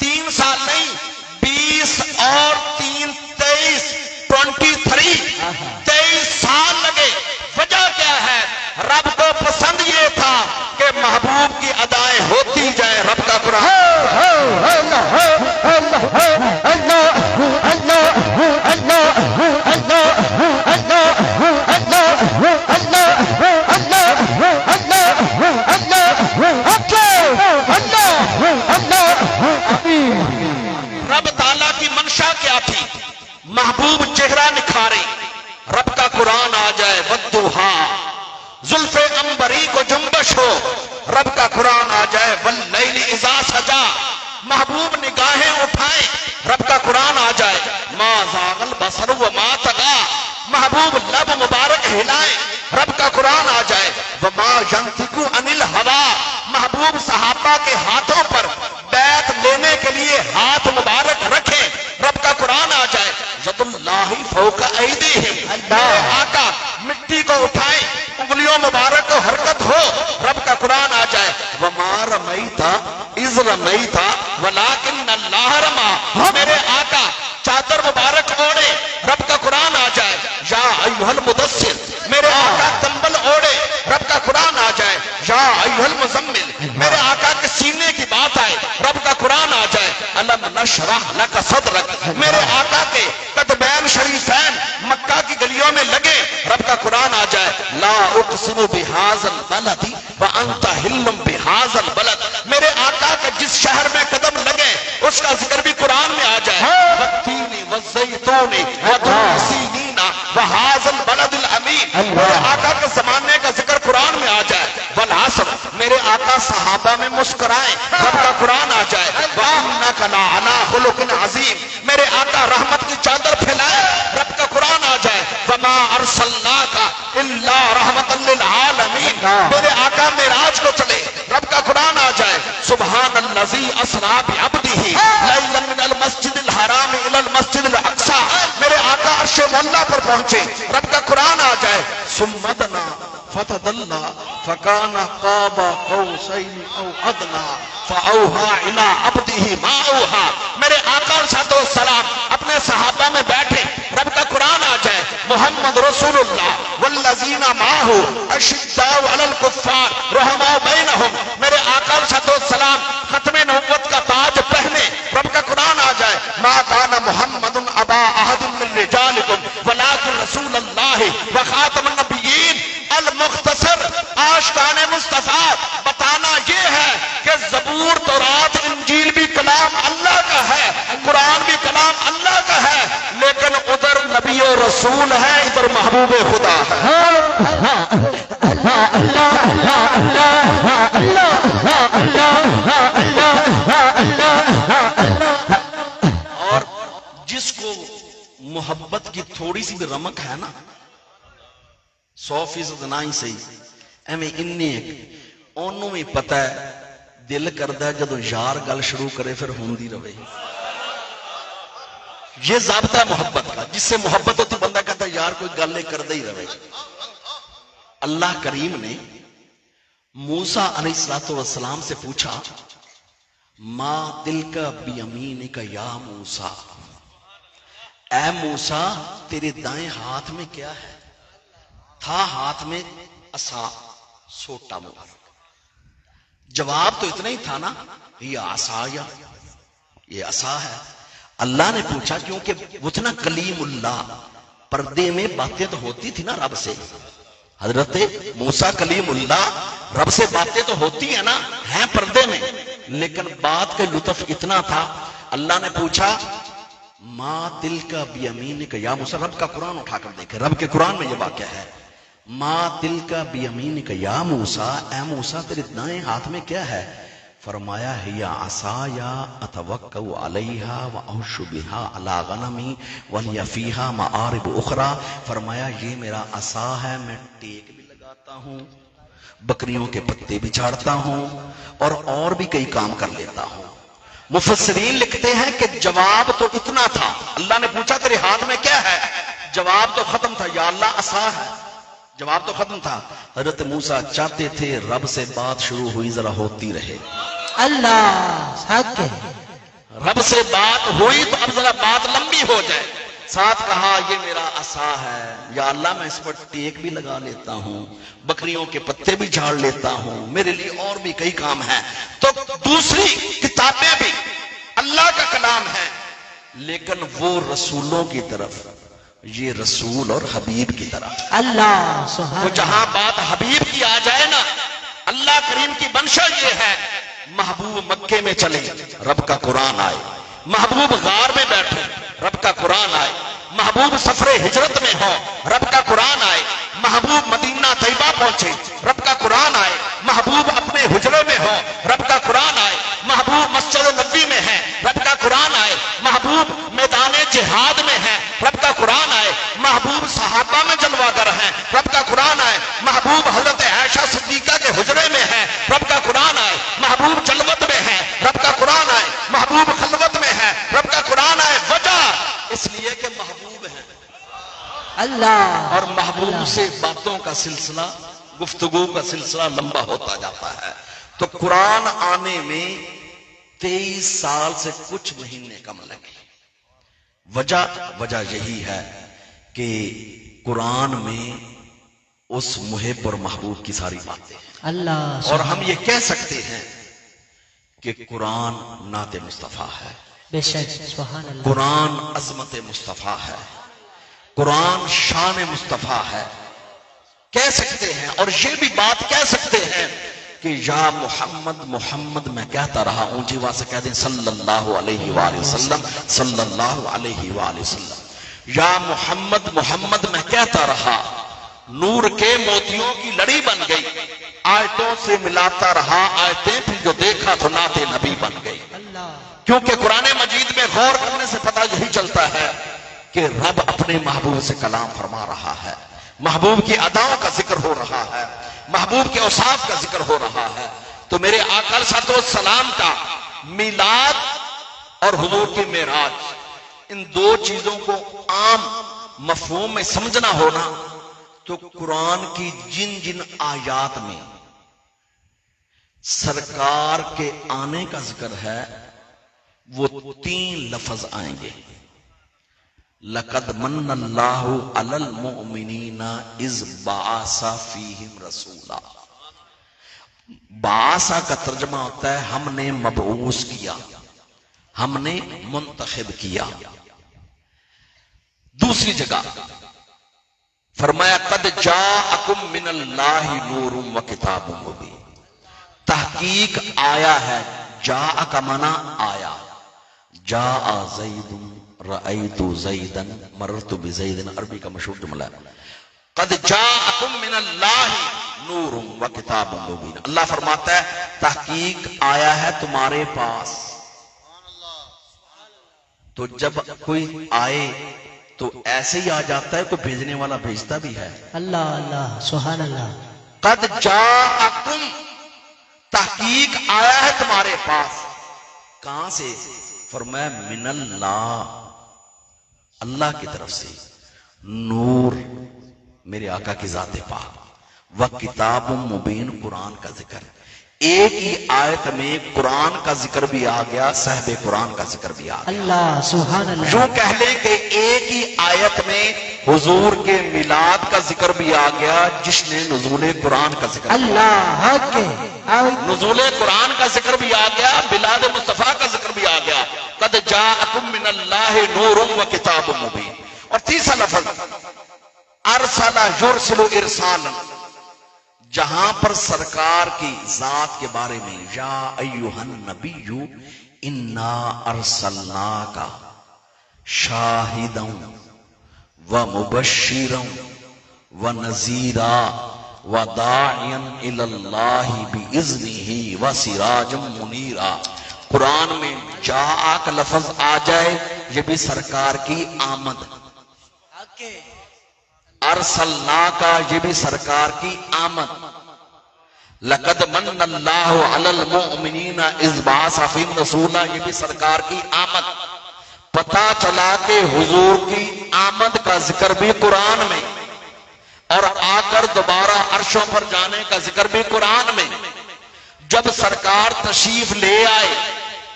3 محبوب چہرہ نکھارے رب کا قرآن آ جائے والضحا زلف عنبری کو جنبش ہو رب کا قرآن آ جائے واللیل اذا سجا محبوب نگاہیں اٹھائیں رب کا قرآن آ جائے ما زاغ البصر وما طغى محبوب لب مبارک ہلائیں رب کا قرآن آ جائے وما ينطق عن الهوى محبوب صحابہ کے ہاتھوں پر بیعت لینے کے لیے ہاتھ مبارک رکھیں رب کا قرآن آ جائے ید اللہ فوق ایدیہم میرے آقا مٹی کو اٹھائیں انگلیوں مبارک کو حرکت ہو رب کا قرآن آ جائے وما رمیتا اذ رمیتا ولکن اللہ رما میرے آقا چادر مبارک اوڑے رب کا قرآن آ جائے یا ایھا المدثر میرے آقا کمبل اوڑے رب کا قرآن آ جائے یا ایھا المزمل میرے آقا کے سینے کی بات آئے رب کا قرآن آ جائے الم نشرح لک صدرک میرے آقا کے قدمین شریفین مکہ کی گلیوں میں لگے رب کا قرآن آ جائے لا اقسم بہذا البلد وانت حل بہذا البلد میرے آقا کے جس شہر میں قدم لگے اس کا ذکر بھی قرآن میں آ جائے والتین والزیتون وطور سینین وہذا البلد الامین میرے آقا کے زمانے کا ذکر قرآن میں آ جائے والعصر میرے آقا صحابہ میں مسکرائیں رب کا قرآن آ جائے وَإِنَّكَ لَعَلَىٰ خُلُقٍ عَظِيمٍ میرے آقا رحمت کی چادر پھیلائیں رب کا قرآن آ جائے وَمَا أَرْسَلْنَاكَ إِلَّا رَحْمَةً لِّلْعَالَمِينَ میرے آقا معراج کو چلے رب کا قرآن آ جائے سبحان الذی اسریٰ بعبدہ لیلا من المسجد الحرام الی المسجد الاقصی میرے آقا عرش مولا پر پہنچے رب کا قرآن آ جائے ثم دنا فتدلى فكان قاب قوسين او ادنى فاوحى الى عبده ما اوحى میرے آقا صلی اللہ علیہ وسلم اپنے صحابہ میں بیٹھے رب کا قرآن آ جائے محمد رسول اللہ والذین معه اشداء علی الکفار رحماء بینہم میرے آقا صلی اللہ علیہ وسلم ختم نبوت کا تاج پہنے رب کا قرآن آ جائے ما کان محمد ابا احد من رجالکم ولکن رسول اللہ وخاتم النبیین المختصر آشقان مصطفیٰ بتانا یہ ہے کہ زبور تورات انجیل بھی کلام اللہ کا ہے قرآن بھی کلام اللہ کا ہے لیکن ادھر نبی و رسول ہے ادھر محبوب خدا ہے اور جس کو محبت کی تھوڑی سی بھی رمق ہے نا 100% نہ ہی صحیح ایویں انہیں ایک انہوں میں پتہ ہے دل کردہ ہے جدو یار گل شروع کرے پھر ہوندی رہے یہ ضابطہ ہے محبت کا جس سے محبت ہوتی بندہ کہتا ہے یار کوئی گل نہیں کردہ ہی رہے اللہ کریم نے موسیٰ علیہ السلام سے پوچھا ما تلک بیمینک یا موسیٰ اے موسیٰ تیرے دائیں ہاتھ میں کیا ہے تھا ہاتھ میں عصا سوٹا مبارک جواب تو اتنا ہی تھا نا یہ عصا یا یہ عصا ہے اللہ نے پوچھا کیونکہ وہ تھا نا کلیم اللہ پردے میں باتیں تو ہوتی تھی نا رب سے حضرت موسیٰ کلیم اللہ رب سے باتیں تو ہوتی ہیں نا ہیں پردے میں لیکن بات کا لطف اتنا تھا اللہ نے پوچھا ما تلک بیمینک یا موسیٰ رب کا قرآن اٹھا کر دیکھے رب کے قرآن میں یہ واقعہ ہے ما تلک بیمینک یا موسیٰ اے موسیٰ تیرے دائیں ہاتھ میں کیا ہے فرمایا ہی عصایا اتوکل علیہا واحش بہا علی غنمی ولی فیہا معارب اخرى فرمایا یہ میرا عصا ہے میں ٹیک بھی لگاتا ہوں بکریوں کے پتے بھی جھاڑتا ہوں اور بھی کئی کام کر لیتا ہوں مفسرین لکھتے ہیں کہ جواب تو اتنا تھا اللہ نے پوچھا تیرے ہاتھ میں کیا ہے جواب تو ختم تھا یا اللہ عصا ہے جواب تو ختم تھا حضرت موسیٰ چاہتے تھے رب سے بات شروع ہوئی ذرا ہوتی رہے اللہ ساتھ کے رب سے بات ہوئی تو اب ذرا بات لمبی ہو جائے ساتھ کہا یہ میرا عصا ہے یا اللہ میں اس پر ٹیک بھی لگا لیتا ہوں بکریوں کے پتے بھی جھاڑ لیتا ہوں میرے لیے اور بھی کئی کام ہیں تو دوسری کتابیں بھی اللہ کا کلام ہے لیکن وہ رسولوں کی طرف یہ رسول اور حبیب کی طرف اللہ سبحان وہ جہاں بات حبیب کی آ جائے نا اللہ کریم کی منشا یہ ہے محبوب مکے میں چلے رب کا قرآن آئے محبوب غار میں بیٹھے رب کا قرآن آئے محبوب سفر ہجرت میں ہو، رب کا قرآن آئے، محبوب مدینہ طیبہ پہنچے، رب کا قرآن آئے، محبوب اپنے حجرے میں ہو، رب کا قرآن آئے، محبوب مسجد نبوی میں ہے، رب کا قرآن آئے، محبوب میدان جہاد میں ہے، رب کا قرآن آئے، محبوب صحابہ میں جلوہ گر ہیں، رب کا قرآن آئے، محبوب حضرت عائشہ صدیقہ کے حجرے میں ہے، رب کا قرآن آئے، محبوب جلوت میں ہے، رب کا قرآن آئے، محبوب خلوت میں ہے، رب کا قرآن آئے۔ وجہ اس لیے کہ محبوب ہے، اللہ اور محبوب سے باتوں کا سلسلہ، گفتگو کا سلسلہ لمبا ہوتا جاتا ہے۔ تو قرآن آنے میں 23 سال سے کچھ مہینے کم لگے۔ وجہ یہی ہے کہ قرآن میں اس محب اور محبوب کی ساری باتیں ہیں، اللہ اور ہم یہ کہہ سکتے ہیں کہ قرآن نعت مصطفیٰ ہے، بے شک سبحان اللہ قرآن عظمت مصطفیٰ ہے، قرآن شان مصطفیٰ ہے، کہہ سکتے ہیں۔ اور یہ بھی بات کہہ سکتے ہیں کہ یا محمد محمد میں کہتا رہا، اونچی آواز سے کہہ دیں صلی اللہ علیہ وآلہ وسلم، صلی اللہ علیہ وآلہ وسلم، یا محمد محمد میں کہتا رہا، نور کے موتیوں کی لڑی بن گئی، آیتوں سے ملاتا رہا آیتیں، پھر جو دیکھا تو نعت نبی بن گئی۔ اللہ کیونکہ قرآن مجید میں غور کرنے سے پتہ یہی چلتا ہے کہ رب اپنے محبوب سے کلام فرما رہا ہے، محبوب کی اداؤں کا ذکر ہو رہا ہے، محبوب کے اوصاف کا ذکر ہو رہا ہے۔ تو میرے آقا علیہ الصلوۃ والسلام کا میلاد اور حضور کی معراج، ان دو چیزوں کو عام مفہوم میں سمجھنا ہونا، تو قرآن کی جن جن آیات میں سرکار کے آنے کا ذکر ہے وہ 3 لفظ آئیں گے۔ لَقَدْ مَنَّ اللَّهُ عَلَى الْمُؤْمِنِينَ إِذْ بَعَثَ فِيهِمْ رَسُولًا۔ بعثہ کا ترجمہ ہوتا ہے ہم نے مبعوث کیا، ہم نے منتخب کیا۔ دوسری جگہ فرمایا قَدْ جَاءَكُم مِّنَ اللَّهِ نُورٌ وَكِتَابٌ مُبِينٌ۔ تحقیق آیا ہے، جاء کا معنی آیا، جاء زید رأیت زیدن مررت بزیدن، عربی کا مشہور جملہ ہے۔ قد جاءکم من اللہ نور وکتاب مبین، اللہ فرماتا ہے تحقیق آیا ہے تمہارے پاس۔ تو جب کوئی آئے تو ایسے ہی آ جاتا ہے، کوئی بھیجنے والا بھیجتا بھی ہے۔ اللہ اللہ سبحان اللہ قد جاءکم، تحقیق آیا ہے تمہارے پاس، کہاں سے؟ فرمایا من اللہ، اللہ کی طرف سے، نور میرے آقا کی ذات پاک، و کتاب مبین، قرآن کا ذکر۔ ایک ہی آیت میں قرآن کا ذکر بھی آ گیا، صاحب قرآن کا ذکر بھی آ گیا۔ اللہ سبحان اللہ یوں کہہ لیں کہ ایک ہی آیت میں حضور کے میلاد کا ذکر بھی آ گیا، جس نے نزول قرآن کا ذکر کیا۔ اللہ حق ہے نزول قرآن کا ذکر بھی آ گیا، میلاد مصطفیٰ کا ذکر بھی آ گیا۔ قد جاءکم من اللہ نور و کتاب مبین۔ اور تیسرا لفظ ارسل یرسل ارسالا، جہاں پر سرکار کی ذات کے بارے میں یا ایھا النبی انا ارسلناک شاہدا ومبشرا ونذیرا وداعیا الی اللہ باذنہ وسراجا منیرا۔ قرآن میں جاء کا لفظ آ جائے یہ بھی سرکار کی آمد، ارسلنا کا یہ بھی سرکار کی آمد، لقد من اللہ علی المؤمنین اذ بعث فیہم رسولا یہ بھی سرکار کی آمد۔ پتہ چلا کہ حضور کی آمد کا ذکر بھی قرآن میں، اور آ کر دوبارہ عرشوں پر جانے کا ذکر بھی قرآن میں۔ جب سرکار تشریف لے آئے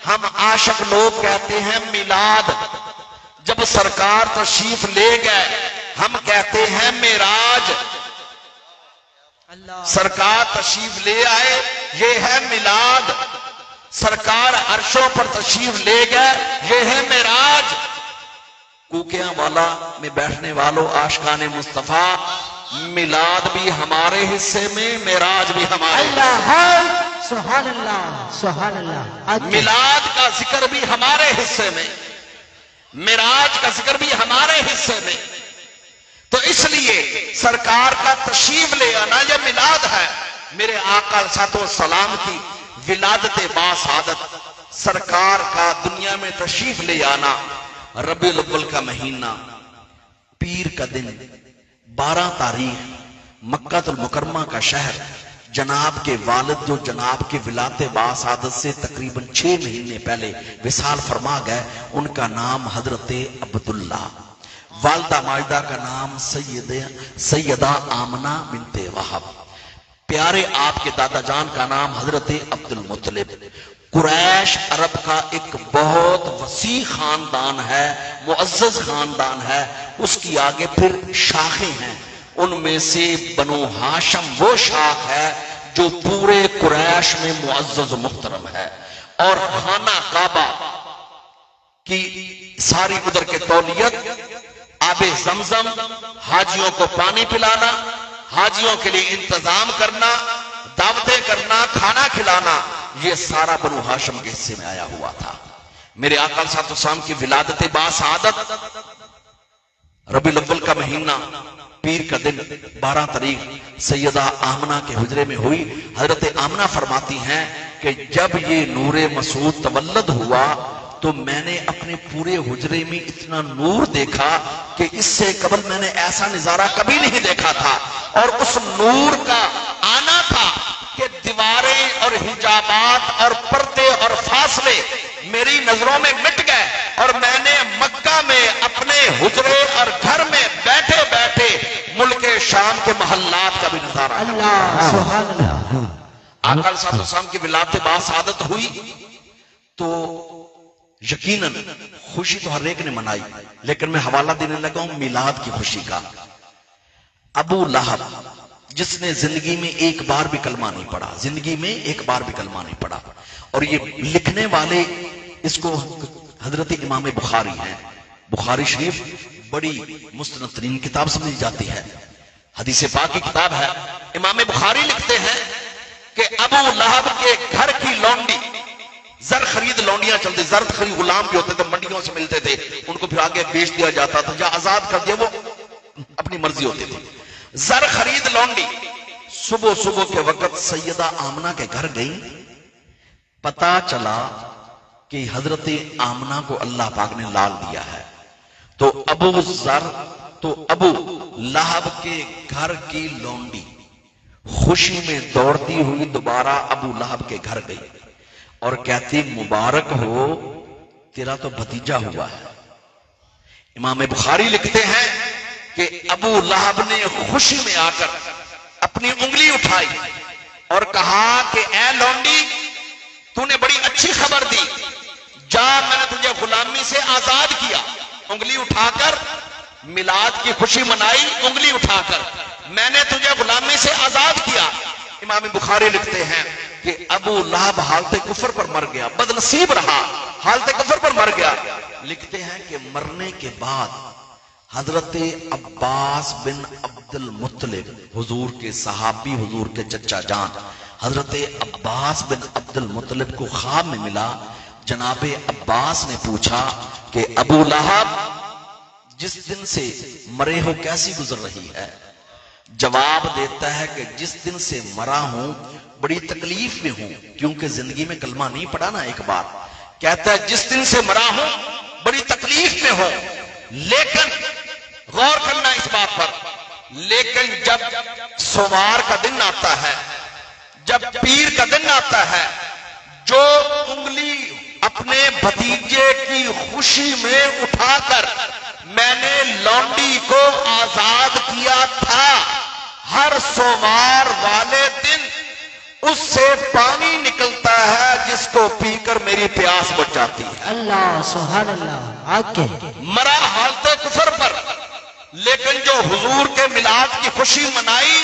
ہم عاشق لوگ کہتے ہیں میلاد، جب سرکار تشریف لے گئے ہم کہتے ہیں معراج۔ سرکار تشریف لے آئے یہ ہے میلاد، سرکار عرشوں پر تشریف لے گئے یہ ہے معراج۔ کوکیاں والا میں بیٹھنے والوں عاشقان مصطفیٰ، میلاد بھی ہمارے حصے میں، معراج بھی ہمارے حصے میں۔ اللہ سبحان اللہ سبحان اللہ میلاد کا ذکر بھی ہمارے حصے میں، معراج کا ذکر بھی ہمارے حصے میں. تو اس لیے سرکار کا تشریف لے آنا یہ میلاد ہے. میرے آقا علیہ الصلوۃ والسلام کی ولادت باسعادت، سرکار کا دنیا میں تشریف لے آنا، ربیع الاول کا مہینہ، پیر کا دن، 12 تاریخ، مکہ المکرمہ کا شہر، جناب کے والد جو جناب کے ولادت باسعادت سے تقریباً 6 مہینے پہلے وصال فرما گئے، ان کا نام حضرت عبداللہ، والدہ ماجدہ کا نام سیدہ آمنہ بنت وہب، پیارے آپ کے دادا جان کا نام حضرت عبد المطلب. قریش عرب کا ایک بہت وسیع خاندان ہے، معزز خاندان ہے. اس کی آگے پھر شاخیں ہیں، ان میں سے بنو ہاشم وہ شاخ ہے جو پورے قریش میں معزز و محترم ہے. اور خانہ کعبہ کی ساری ادھر کے تولیت، آب زمزم، حاجیوں کو پانی پلانا، حاجیوں کے لیے انتظام کرنا، دعوتیں کرنا، کھانا کھلانا، یہ سارا بنو ہاشم کے حصے میں آیا ہوا تھا. میرے آقا علیہ الصلوۃ والسلام کی ولادت باسعادت ربیع الاول کا مہینہ، پیر کا دن، 12 تاریخ سیدہ آمنہ کے حجرے میں ہوئی. حضرت آمنہ فرماتی ہیں کہ جب یہ نور مسعود تولد ہوا تو میں نے اپنے پورے حجرے میں اتنا نور دیکھا کہ اس سے قبل میں نے ایسا نظارہ کبھی نہیں دیکھا تھا. اور اس نور کا آنا تھا کہ دیواریں اور حجابات اور پردے اور فاصلے میری نظروں میں مٹ گئے، اور میں نے مکہ میں اپنے حجرے اور گھر میں بیٹھے بیٹھے ملک شام کے محلات کا بھی نظارہ. اللہ سبحان اللہ. آقا علیہ السلام کی ولادت باسعادت ہوئی تو یقیناً خوشی تو ہر ایک نے منائی، لیکن میں حوالہ دینے لگا ہوں میلاد کی خوشی کا. ابو لہب جس نے زندگی میں ایک بار بھی کلمہ نہیں پڑھا، زندگی میں ایک بار بھی کلمہ نہیں پڑھا، اور یہ لکھنے والے اس کو حضرت امام بخاری ہیں. بخاری شریف بڑی مستند ترین کتاب سمجھی جاتی ہے، حدیث پاک کی کتاب ہے. امام بخاری لکھتے ہیں کہ ابو لہب کے گھر کی لونڈی، زر خرید لونڈیاں چلتے، زر خرید غلام بھی ہوتے تھے، منڈیوں سے ملتے تھے، ان کو پھر آگے بیچ دیا جاتا تھا یا آزاد کر دیا، وہ اپنی مرضی ہوتی تھی. زر خرید لونڈی صبح صبح کے وقت سیدہ آمنہ کے گھر گئی. پتا چلا کہ حضرت آمنہ کو اللہ پاک نے لال دیا ہے. تو ابو لہب کے گھر کی لونڈی خوشی میں دوڑتی ہوئی دوبارہ ابو لہب کے گھر گئی اور کہتی مبارک ہو تیرا تو بھتیجا ہوا ہے. امام بخاری لکھتے ہیں کہ ابو لہب نے خوشی میں آ کر اپنی انگلی اٹھائی اور کہا کہ اے لونڈی تو نے بڑی اچھی خبر دی، جا میں نے تجھے غلامی سے آزاد کیا. انگلی اٹھا کر میلاد کی خوشی منائی، انگلی اٹھا کر میں نے تجھے غلامی سے آزاد کیا. امام بخاری لکھتے ہیں کہ ابو لہب حالت کفر پر مر گیا، بد نصیب رہا، حالت کفر پر مر گیا. لکھتے ہیں کہ مرنے کے بعد حضرت عباس بن عبد المطلب، حضور کے صحابی، حضور کے چچا جان، حضرت عباس بن عبد المطلب کو خواب میں ملا. جناب عباس نے پوچھا کہ ابو لہب جس دن سے مرے ہو کیسی گزر رہی ہے؟ جواب دیتا ہے کہ جس دن سے مرا ہوں بڑی تکلیف میں ہوں، کیونکہ زندگی میں کلمہ نہیں پڑھا نا ایک بار. کہتا ہے جس دن سے مرا ہوں بڑی تکلیف میں ہوں، لیکن غور کرنا اس بات پر، لیکن جب سوار کا دن آتا ہے، جب پیر کا دن آتا ہے، جو انگلی اپنے بھتیجے کی خوشی میں اٹھا کر میں نے لونڈی کو آزاد کیا تھا، ہر سوموار والے دن اس سے پانی نکلتا ہے جس کو پی کر میری پیاس بچ جاتی ہے. اللہ سبحان اللہ. آگے مرا حالت کفر پر، لیکن جو حضور کے میلاد کی خوشی منائی،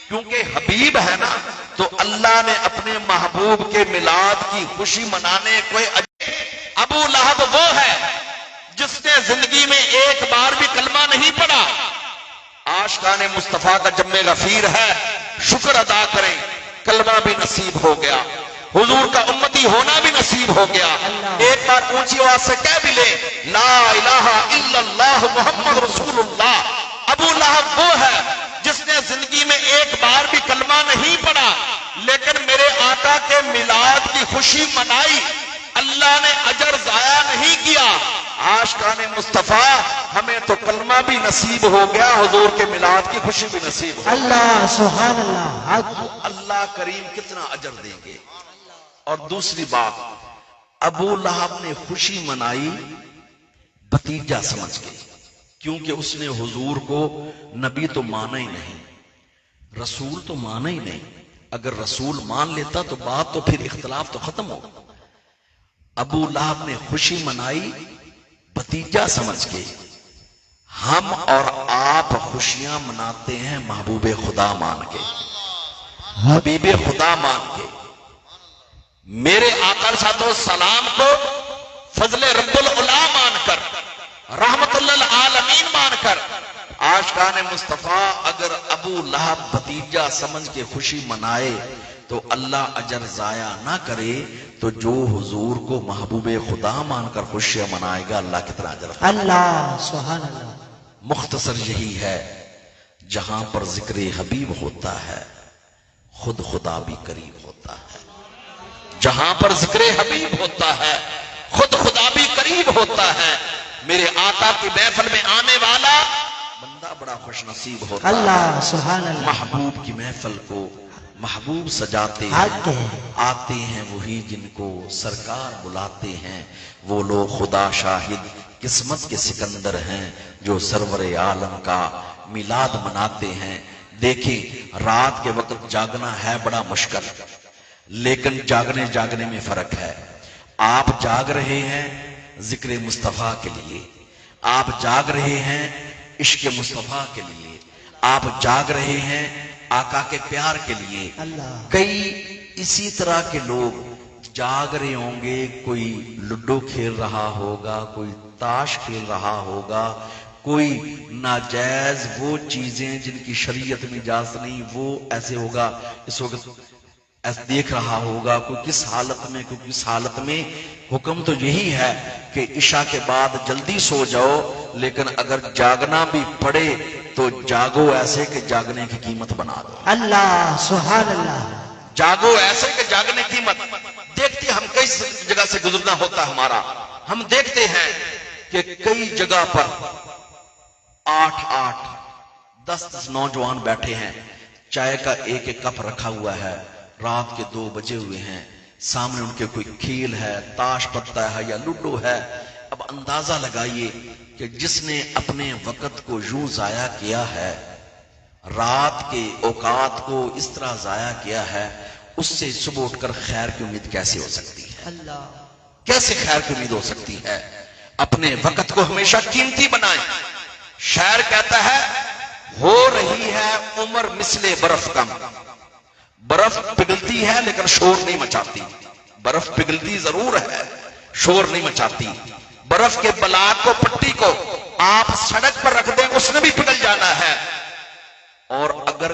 کیونکہ حبیب ہے نا، تو اللہ نے اپنے محبوب کے میلاد کی خوشی منانے کو. ابو لہب وہ ہے جس نے زندگی میں ایک بار بھی کلمہ نہیں پڑھا. عاشقان مصطفیٰ کا جم غفیر ہے، شکر ادا کریں، کلمہ بھی نصیب ہو گیا، حضور کا امتی ہونا بھی نصیب نصیب ہو گیا. ایک بار اونچی آواز سے کہہ بھی لے لا الہ الا اللہ محمد رسول اللہ. ابو لہب وہ ہے جس نے زندگی میں ایک بار بھی کلمہ نہیں پڑھا لیکن میرے آقا کے میلاد کی خوشی منائی. اللہ نے اجر ضائع نہیں کیا. عاشقان مصطفیٰ ہمیں تو کلمہ بھی نصیب ہو گیا, حضور کے میلاد کی خوشی بھی نصیب ہو گئی. اللہ سبحان اللہ حق. اللہ کریم کتنا اجر دیں گے. اور دوسری بات, ابو لہب نے خوشی منائی بھتیجا سمجھ کے, کیونکہ اس نے حضور کو نبی تو مانا ہی نہیں, رسول تو مانا ہی نہیں. اگر رسول مان لیتا تو بات تو پھر اختلاف تو ختم ہو. ابو لہب نے خوشی منائی بھتیجا سمجھ کے. ہم اور آپ خوشیاں مناتے ہیں محبوب خدا مان کے, حبیب خدا مان کے, میرے آقا صلی اللہ علیہ وسلم کو فضل رب العلا مان کر, رحمت للعالمین مان کر. عاشقان مصطفیٰ اگر ابو لہب بھتیجا سمجھ کے خوشی منائے تو اللہ اجر ضائع نہ کرے, تو جو حضور کو محبوب خدا مان کر خوشیاں منائے گا اللہ کتنا اجر. اللہ سبحان اللہ. مختصر یہی ہے, جہاں پر ذکر حبیب ہوتا ہے خود خدا بھی قریب ہوتا ہے. جہاں پر ذکر حبیب ہوتا ہے خود خدا بھی قریب ہوتا ہے. میرے آقا کی محفل میں آنے والا بندہ بڑا خوش نصیب ہوتا ہے. اللہ سبحان اللہ. محبوب کی محفل کو محبوب سجاتے حق ہیں, ہے. آتے ہیں وہی جن کو سرکار بلاتے ہیں. وہ لوگ خدا شاہد قسمت کے سکندر ہیں جو سرور عالم کا میلاد مناتے ہیں. دیکھیں رات کے وقت جاگنا ہے بڑا مشکل, لیکن جاگنے میں فرق ہے. آپ جاگ رہے ہیں ذکر مصطفیٰ کے لیے, آپ جاگ رہے ہیں عشق مصطفیٰ کے لیے, آپ جاگ رہے ہیں آقا کے پیار کے لیے. اللہ. کئی اسی طرح کے لوگ جاگ رہے ہوں گے, کوئی لڈو کھیل رہا ہوگا, کوئی تاش کھیل رہا ہوگا, کوئی ناجائز وہ چیزیں جن کی شریعت میں اجازت نہیں وہ ایسے ہوگا, اس وقت ایسے دیکھ رہا ہوگا, کوئی کس حالت میں کوئی کس حالت میں. حکم تو یہی ہے کہ عشاء کے بعد جلدی سو جاؤ, لیکن اگر جاگنا بھی پڑے تو جاگو ایسے کہ جاگنے کی قیمت بنا دو. اللہ سبحان اللہ. جاگو ایسے کہ جاگنے کی قیمت. دیکھتے ہم کئی جگہ سے گزرنا ہوتا ہمارا, ہم دیکھتے ہیں کہ کئی جگہ پر 8-8 10 نوجوان بیٹھے ہیں, چائے کا ایک کپ رکھا ہوا ہے, رات کے 2 بجے ہوئے ہیں, سامنے ان کے کوئی کھیل ہے, تاش پتہ ہے یا لوڈو ہے. اب اندازہ لگائیے کہ جس نے اپنے وقت کو یوں ضائع کیا ہے, رات کے اوقات کو اس طرح ضائع کیا ہے, اس سے صبح اٹھ کر خیر کی امید کیسے ہو سکتی ہے؟ اللہ. کیسے خیر کی امید ہو سکتی ہے؟ اپنے وقت کو ہمیشہ قیمتی بنائیں. شاعر کہتا ہے ہو رہی ہے عمر مثل برف کم, برف پگھلتی ہے لیکن شور نہیں مچاتی. برف پگھلتی ضرور ہے, شور نہیں مچاتی. برف کے بلاک کو, پٹی کو آپ سڑک پر رکھ دیں اس نے بھی پگھل جانا ہے. اور اگر